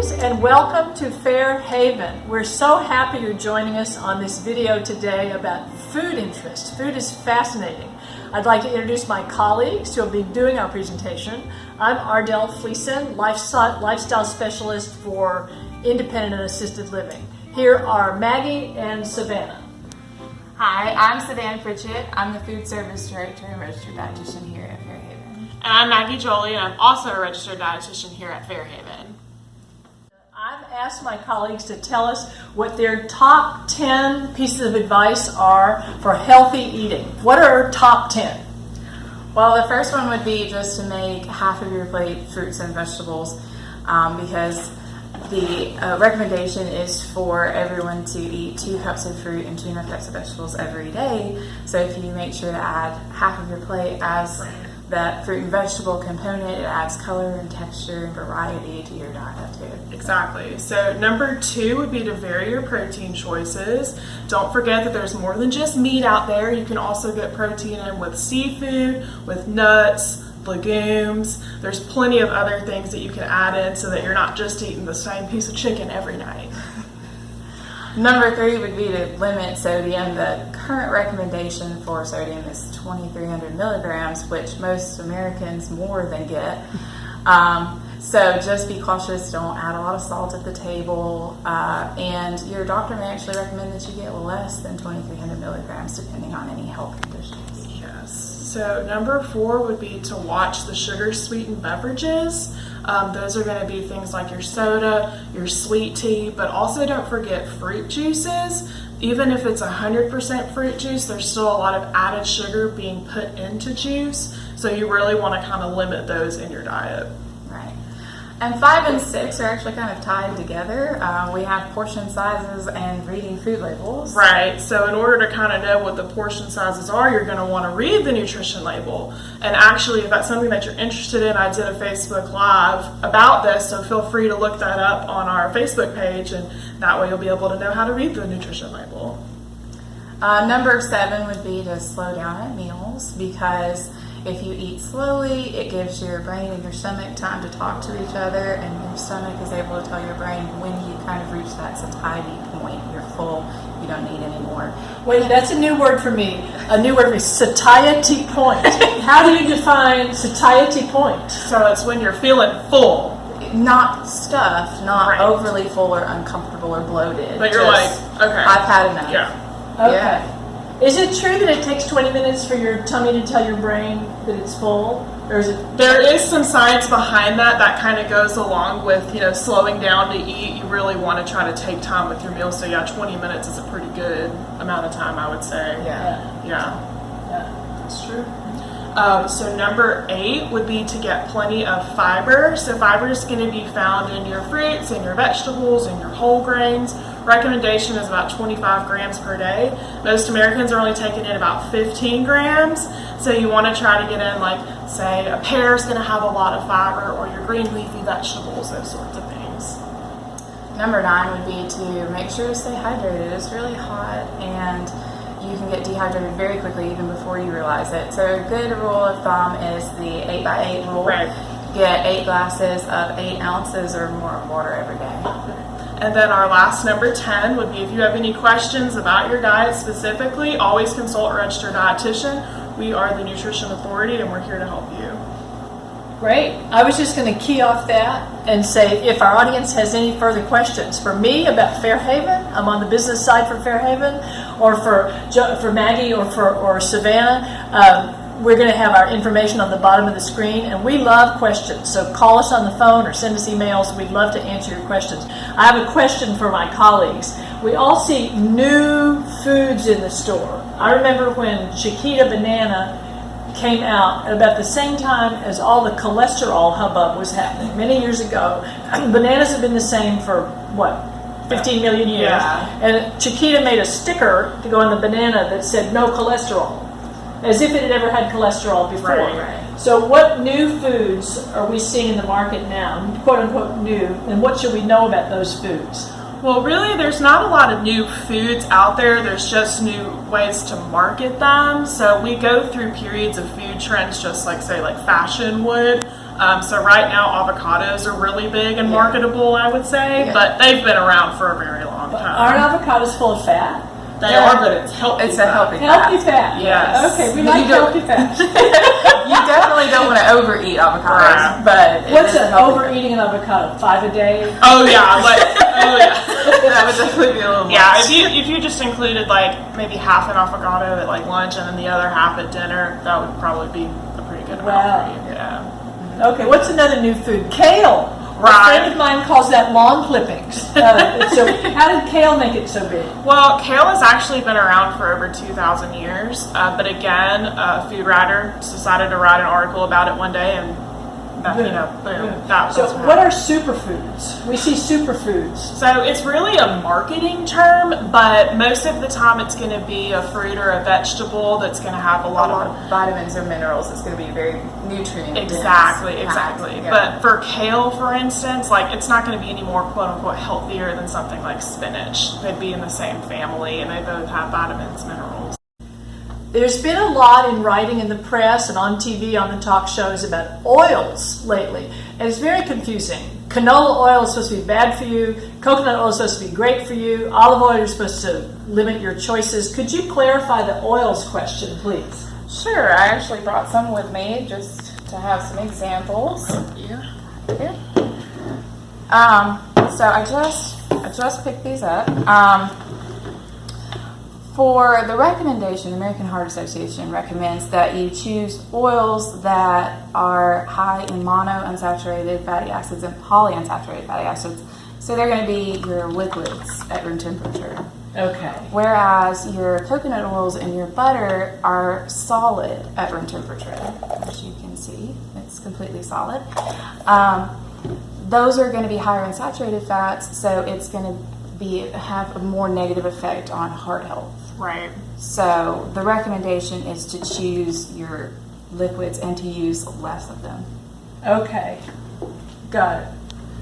Greetings and welcome to Fairhaven. We're so happy you're joining us on this video today about food interest. Food is fascinating. I'd like to introduce my colleagues who will be doing our presentation. I'm Ardell Fleeson, lifestyle specialist for independent and assisted living. Here are Maggie and Savannah. Hi, I'm Savannah Pritchett. I'm the food service director and registered dietitian here at Fairhaven. And I'm Maggie Jolie, and I'm also a registered dietitian here at Fairhaven. I've asked my colleagues to tell us what their top 10 pieces of advice are for healthy eating. What are our top 10? Well, the first one would be just to make half of your plate fruits and vegetables because the recommendation is for everyone to eat 2 cups of fruit and 2 cups of vegetables every day. So if you make sure to add half of your plate as that fruit and vegetable component, it adds color and texture and variety to your diet too. Exactly. So number 2 would be to vary your protein choices. Don't forget that there's more than just meat out there. You can also get protein in with seafood, with nuts, legumes. There's plenty of other things that you can add in so that you're not just eating the same piece of chicken every night. Number 3 would be to limit sodium. The current recommendation for sodium is 2,300 milligrams, which most Americans more than get. So just be cautious, don't add a lot of salt at the table, and your doctor may actually recommend that you get less than 2,300 milligrams depending on any health conditions. Yes. So number 4 would be to watch the sugar-sweetened beverages. Those are going to be things like your soda, your sweet tea, but also don't forget fruit juices. Even if it's 100% fruit juice, there's still a lot of added sugar being put into juice, so you really want to kind of limit those in your diet. Right. And 5 and 6 are actually kind of tied together. We have portion sizes and reading food labels. Right, so in order to kind of know what the portion sizes are, you're going to want to read the nutrition label. And actually, if that's something that you're interested in, I did a Facebook Live about this, so feel free to look that up on our Facebook page, and that way you'll be able to know how to read the nutrition label. Number 7 would be to slow down at meals, because if you eat slowly, it gives your brain and your stomach time to talk to each other, and your stomach is able to tell your brain when you kind of reach that satiety point. You're full, you don't need any more. Wait, that's a new word for me. A new word for me, satiety point. How do you define satiety point? So it's when you're feeling full. Not stuffed, not overly full or uncomfortable or bloated. But you're just, like, okay, I've had enough. Yeah. Okay. Yeah. Is it true that it takes 20 minutes for your tummy to tell your brain that it's full? Or is it? There is some science behind that kind of goes along with, slowing down to eat. You really want to try to take time with your meals. So yeah, 20 minutes is a pretty good amount of time, I would say. Yeah. That's true. So number 8 would be to get plenty of fiber. So fiber is going to be found in your fruits and your vegetables and your whole grains. Recommendation is about 25 grams per day. Most Americans are only taking in about 15 grams. So you want to try to get in, like, say, a pear is going to have a lot of fiber, or your green leafy vegetables, those sorts of things. Number 9 would be to make sure to stay hydrated. It's really hot, and you can get dehydrated very quickly even before you realize it. So a good rule of thumb is the 8x8 rule. Right. Get 8 glasses of 8 ounces or more of water every day. And then our last number 10 would be, if you have any questions about your diet specifically, always consult a registered dietitian. We are the Nutrition Authority, and we're here to help you. Great. I was just going to key off that and say if our audience has any further questions for me about Fairhaven, I'm on the business side for Fairhaven, or for Maggie or for Savannah, we're going to have our information on the bottom of the screen, and we love questions. So call us on the phone or send us emails. We'd love to answer your questions. I have a question for my colleagues. We all see new foods in the store. I remember when Chiquita banana came out at about the same time as all the cholesterol hubbub was happening many years ago. Bananas have been the same for, 15 million years. Yeah. And Chiquita made a sticker to go on the banana that said no cholesterol, as if it had ever had cholesterol before. Right. So what new foods are we seeing in the market now, quote unquote new, and what should we know about those foods? Well, really, there's not a lot of new foods out there. There's just new ways to market them. So we go through periods of food trends just like, say, like fashion would. So right now, avocados are really big and marketable, I would say, but they've been around for a very long time. Aren't avocados full of fat? They are, but it's healthy. It's a healthy Healthy fat. Yes. Okay, we like healthy fat. You definitely don't want to overeat avocados, Right. but What's overeating an avocado? 5 a day? Oh yeah, that would definitely be a little yeah. much. If you just included like maybe half an avocado at like lunch and then the other half at dinner, that would probably be a pretty good amount for you. Yeah. Okay, what's another new food? Kale. Right. A friend of mine calls that lawn clippings. So how did kale make it so big? Well, kale has actually been around for over 2,000 years, but again, a food writer decided to write an article about it one day, and that, boom. So what are superfoods? We see superfoods. So it's really a marketing term, but most of the time it's going to be a fruit or a vegetable that's going to have a lot of vitamins or minerals. It's going to be very nutrient. Exactly. Yeah. But for kale, for instance, like it's not going to be any more quote unquote healthier than something like spinach. They'd be in the same family, and they both have vitamins, minerals. There's been a lot in writing in the press and on TV on the talk shows about oils lately, and it's very confusing. Canola oil is supposed to be bad for you. Coconut oil is supposed to be great for you. Olive oil is supposed to limit your choices. Could you clarify the oils question, please? Sure. I actually brought some with me just to have some examples. Yeah. Here. So I just picked these up. For the recommendation, the American Heart Association recommends that you choose oils that are high in monounsaturated fatty acids and polyunsaturated fatty acids. So they're going to be your liquids at room temperature. Okay. Whereas your coconut oils and your butter are solid at room temperature. As you can see, it's completely solid. Those are going to be higher in saturated fats, so it's going to have a more negative effect on heart health. Right. So the recommendation is to choose your liquids and to use less of them. Okay. Got it.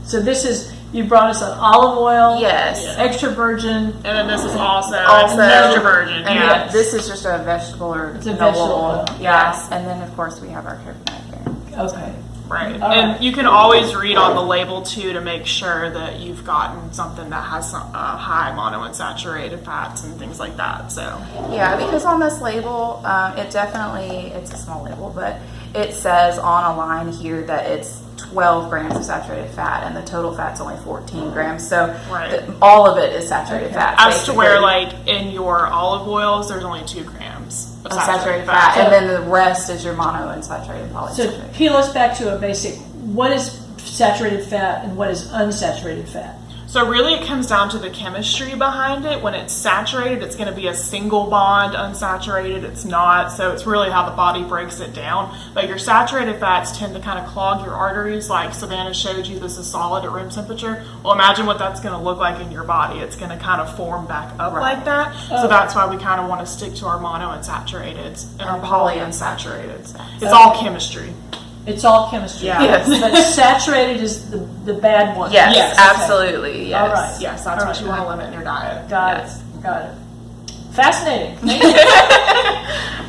So this is, you brought us an olive oil. Yes. Extra virgin. And then this is also extra virgin. And Yeah. this is just a vegetable or It's a canola vegetable oil. oil. Yes. And then of course we have our coconut here. Okay. Right. All And right. you can always read on the label too to make sure that you've gotten something that has some high monounsaturated fats and things like that. So Yeah, because on this label, it's a small label, but it says on a line here that it's 12 grams of saturated fat and the total fat's only 14 grams. So Right. all of it is saturated fat. as to basically. where like in your olive oils, there's only 2 grams of saturated fat, and then the rest is your monounsaturated So polyunsaturated. peel us back to a basic. What is saturated fat and what is unsaturated fat? So really it comes down to the chemistry behind it. When it's saturated, it's going to be a single bond. Unsaturated, it's not. So it's really how the body breaks it down. But your saturated fats tend to kind of clog your arteries, like Savannah showed you. This is solid at room temperature. Well, imagine what that's going to look like in your body. It's going to kind of form back up like that. So that's why we kind of want to stick to our monounsaturated and our polyunsaturated. It's all chemistry. It's all chemistry. Yeah. Yes. But saturated is the bad one. Yes, Yes, okay. absolutely. Yes. All right. Yes, that's All what right. you want to limit in your diet. Got Yes. it. Got it. Fascinating.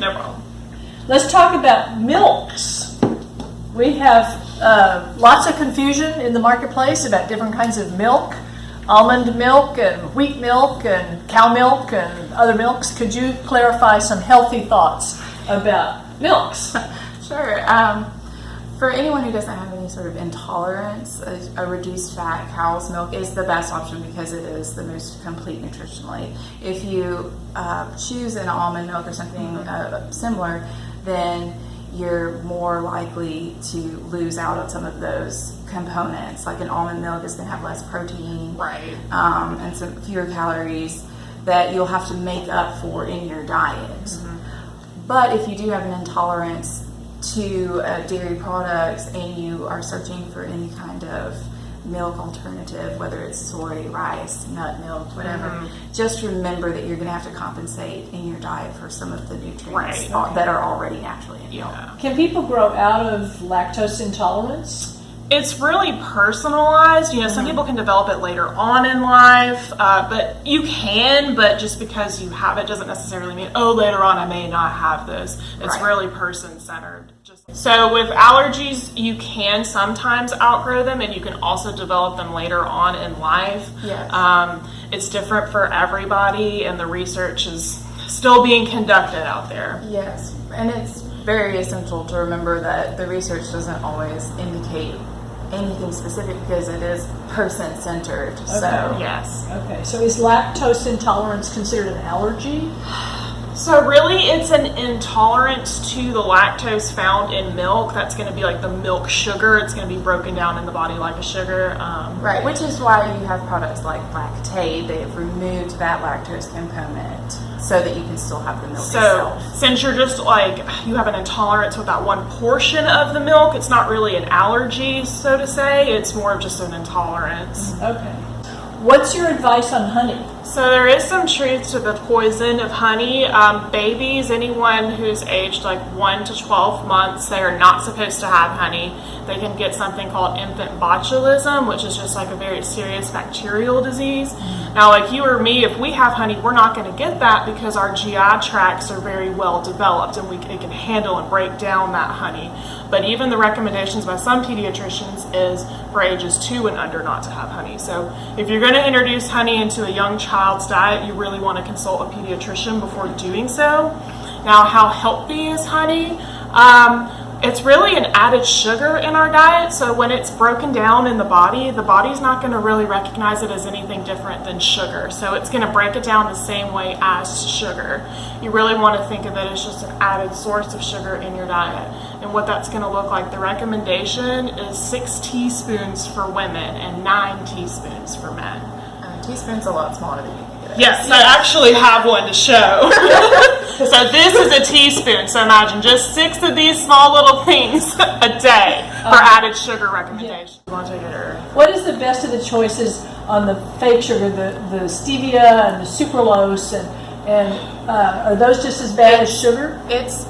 No problem. Let's talk about milks. We have lots of confusion in the marketplace about different kinds of milk. Almond milk and wheat milk and cow milk and other milks. Could you clarify some healthy thoughts about milks? Sure. For anyone who doesn't have any sort of intolerance, a reduced fat cow's milk is the best option because it is the most complete nutritionally. If you choose an almond milk or something similar, then you're more likely to lose out on some of those components. Like an almond milk is going to have less protein, Right. and some fewer calories that you'll have to make up for in your diet. But if you do have an intolerance to dairy products and you are searching for any kind of milk alternative, whether it's soy, rice, nut milk, whatever, just remember that you're going to have to compensate in your diet for some of the nutrients that are already naturally in milk. Yeah. Can people grow out of lactose intolerance? It's really personalized. You know, some people can develop it later on in life, but you can, but just because you have it doesn't necessarily mean, oh, later on I may not have this. It's really person-centered. Just So with allergies, you can sometimes outgrow them, and you can also develop them later on in life. Yes. It's different for everybody, and the research is still being conducted out there. Yes, and it's very essential to remember that the research doesn't always indicate anything specific because it is person-centered. Okay. So Yes. Okay, so is lactose intolerance considered an allergy? So really, it's an intolerance to the lactose found in milk. That's going to be like the milk sugar. It's going to be broken down in the body like a sugar. right, which is why you have products like Lactaid. They've removed that lactose component so that you can still have the milk So itself. since you're just like, you have an intolerance with that one portion of the milk, it's not really an allergy, so to say. It's more of just an intolerance. Okay. What's your advice on honey? So there is some truth to the poison of honey. Babies, anyone who's aged like 1 to 12 months, they are not supposed to have honey. They can get something called infant botulism, which is just like a very serious bacterial disease. Now, like you or me, if we have honey, we're not going to get that because our GI tracts are very well developed, and it can handle and break down that honey. But even the recommendations by some pediatricians is for ages 2 and under not to have honey. So if you're going to introduce honey into a young child's diet, you really want to consult a pediatrician before doing so. Now, how healthy is honey? It's really an added sugar in our diet, so when it's broken down in the body's not going to really recognize it as anything different than sugar. So it's going to break it down the same way as sugar. You really want to think of it as just an added source of sugar in your diet. And what that's going to look like, the recommendation is 6 teaspoons for women and 9 teaspoons for men. A teaspoon's a lot smaller than you think it is. Yes, I actually have one to show. So this is a teaspoon. So imagine just 6 of these small little things a day for added sugar recommendation. You want to take it or? What is the best of the choices on the fake sugar, the stevia and the sucralose, and are those just as bad as sugar? It's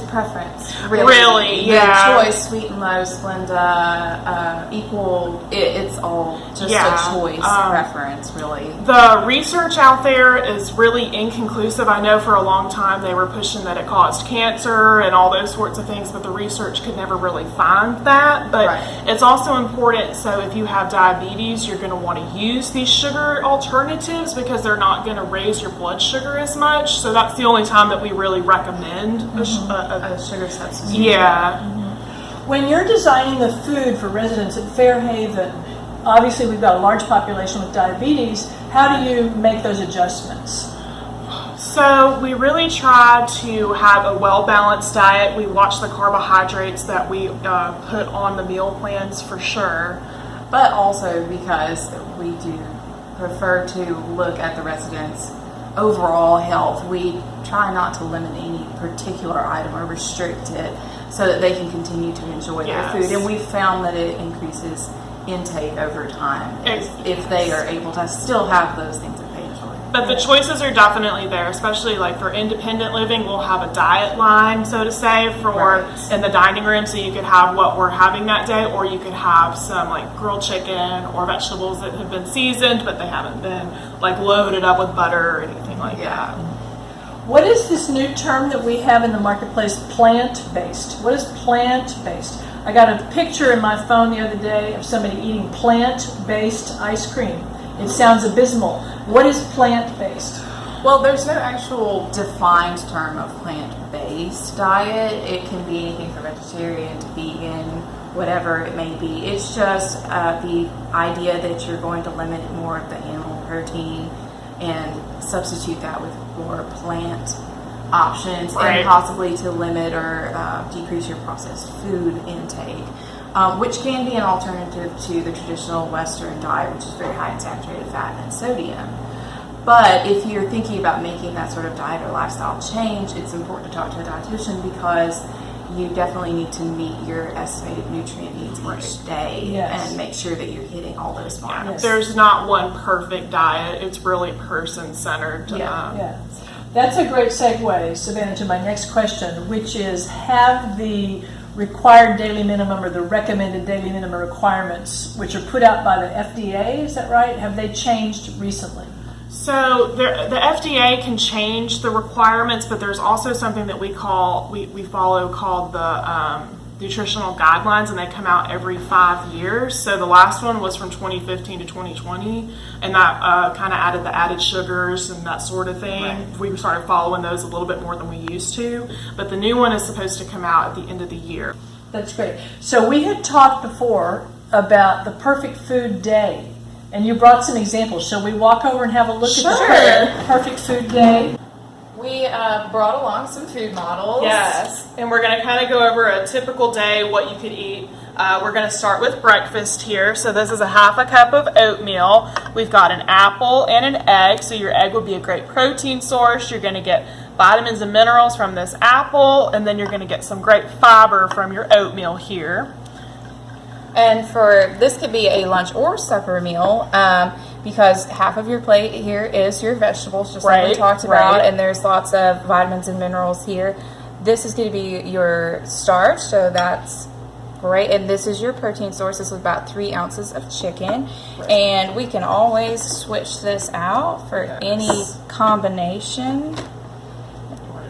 preference. Really, The yeah. choice, sweet and low, Splenda, equal. It's all just Yeah, a choice preference, really. The research out there is really inconclusive. I know for a long time they were pushing that it caused cancer and all those sorts of things, but the research could never really find that. But Right. it's also important, so if you have diabetes, you're going to want to use these sugar alternatives because they're not going to raise your blood sugar as much. So that's the only time that we really recommend A sugar substitute. yeah. When you're designing the food for residents at Fairhaven, obviously we've got a large population with diabetes. How do you make those adjustments? So we really try to have a well-balanced diet. We watch the carbohydrates that we put on the meal plans for sure. But also because we do prefer to look at the residents' overall health, we try not to limit any particular item or restrict it so that they can continue to enjoy Yes. their food. And we've found that it increases intake over time if they are able to still have those things that they enjoy. But the choices are definitely there, especially like for independent living. We'll have a diet line, so to say, for Right. in the dining room, so you could have what we're having that day, or you could have some like grilled chicken or vegetables that have been seasoned, but they haven't been like loaded up with butter or anything like that. What is this new term that we have in the marketplace, plant-based? What is plant-based? I got a picture in my phone the other day of somebody eating plant-based ice cream. It sounds abysmal. What is plant-based? Well, there's no actual defined term of plant-based diet. It can be anything from vegetarian to vegan, whatever it may be. It's just the idea that you're going to limit more of the animal protein and substitute that with more plant options, Right. and possibly to limit or decrease your processed food intake, which can be an alternative to the traditional Western diet, which is very high in saturated fat and sodium. But if you're thinking about making that sort of diet or lifestyle change, it's important to talk to a dietitian because you definitely need to meet your estimated nutrient needs each day Yes. and make sure that you're hitting all those marks. Yes. There's not one perfect diet. It's really person-centered. Yeah. That's a great segue, Savannah, to my next question, which is, have the required daily minimum or the recommended daily minimum requirements, which are put out by the FDA, is that right? Have they changed recently? So the FDA can change the requirements, but there's also something that we follow called the nutritional guidelines, and they come out every 5 years. So the last one was from 2015 to 2020, and that kind of added the added sugars and that sort of thing. Right. We started following those a little bit more than we used to, but the new one is supposed to come out at the end of the year. That's great. So we had talked before about the perfect food day, and you brought some examples. Shall we walk over and have a look at the perfect food day? We brought along some food models. Yes, and we're going to kind of go over a typical day, what you could eat. We're going to start with breakfast here. So this is a half a cup of oatmeal. We've got an apple and an egg. So your egg would be a great protein source. You're going to get vitamins and minerals from this apple, and then you're going to get some great fiber from your oatmeal here. And for this could be a lunch or supper meal, because half of your plate here is your vegetables, just like we talked about, and there's lots of vitamins and minerals here. This is going to be your starch, so that's great. And this is your protein source. This is about 3 ounces of chicken. And we can always switch this out for any combination.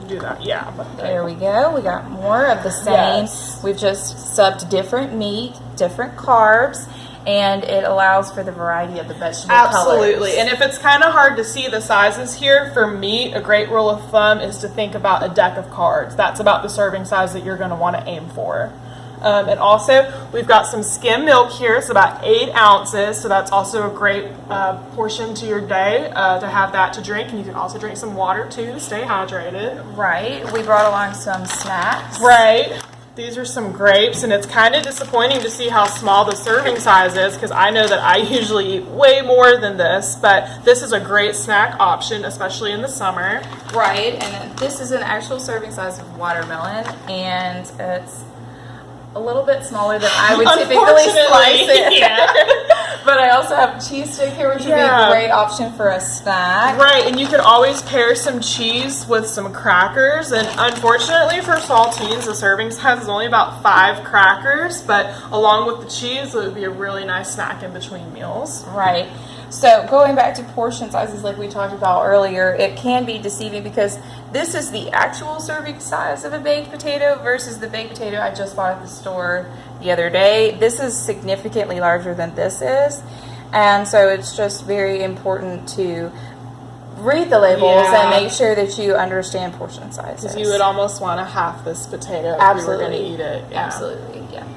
Do that, yeah. There we go. We got more of the same. We've just subbed different meat, different carbs, and it allows for the variety of the vegetable Absolutely. colors. And if it's kind of hard to see the sizes here, for meat, a great rule of thumb is to think about a deck of cards. That's about the serving size that you're going to want to aim for. And also, we've got some skim milk here. It's about 8 ounces, so that's also a great portion to your day to have that to drink. And you can also drink some water, too, to stay hydrated. Right. We brought along some snacks. Right. These are some grapes, and it's kind of disappointing to see how small the serving size is, because I know that I usually eat way more than this, but this is a great snack option, especially in the summer. Right. And this is an actual serving size of watermelon, and it's a little bit smaller than I would typically slice it. Yeah. But I also have cheese stick here, which would be a great option for a snack. Right, and you can always pair some cheese with some crackers. And unfortunately for saltines, the serving size is only about 5 crackers. But along with the cheese, it would be a really nice snack in between meals. Right. So going back to portion sizes like we talked about earlier, it can be deceiving because this is the actual serving size of a baked potato versus the baked potato I just bought at the store the other day. This is significantly larger than this is. And so it's just very important to read the labels and make sure that you understand portion sizes. Because you would almost want to half this potato if you were going to eat it. Yeah. Absolutely, yeah.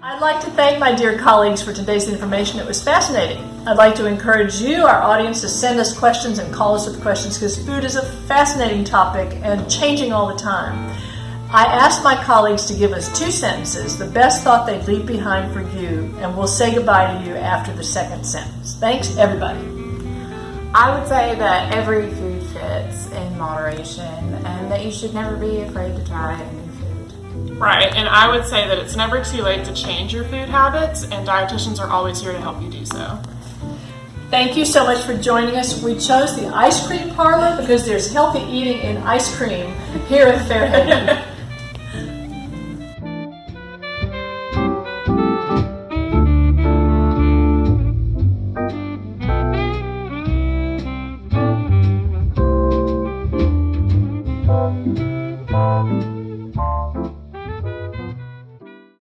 I'd like to thank my dear colleagues for today's information. It was fascinating. I'd like to encourage you, our audience, to send us questions and call us with questions, because food is a fascinating topic and changing all the time. I asked my colleagues to give us 2 sentences, the best thought they'd leave behind for you, and we'll say goodbye to you after the second sentence. Thanks, everybody. I would say that every food fits in moderation and that you should never be afraid to try a new food. Right, and I would say that it's never too late to change your food habits, and dietitians are always here to help you do so. Thank you so much for joining us. We chose the ice cream parlor because there's healthy eating in ice cream here at Fairhaven.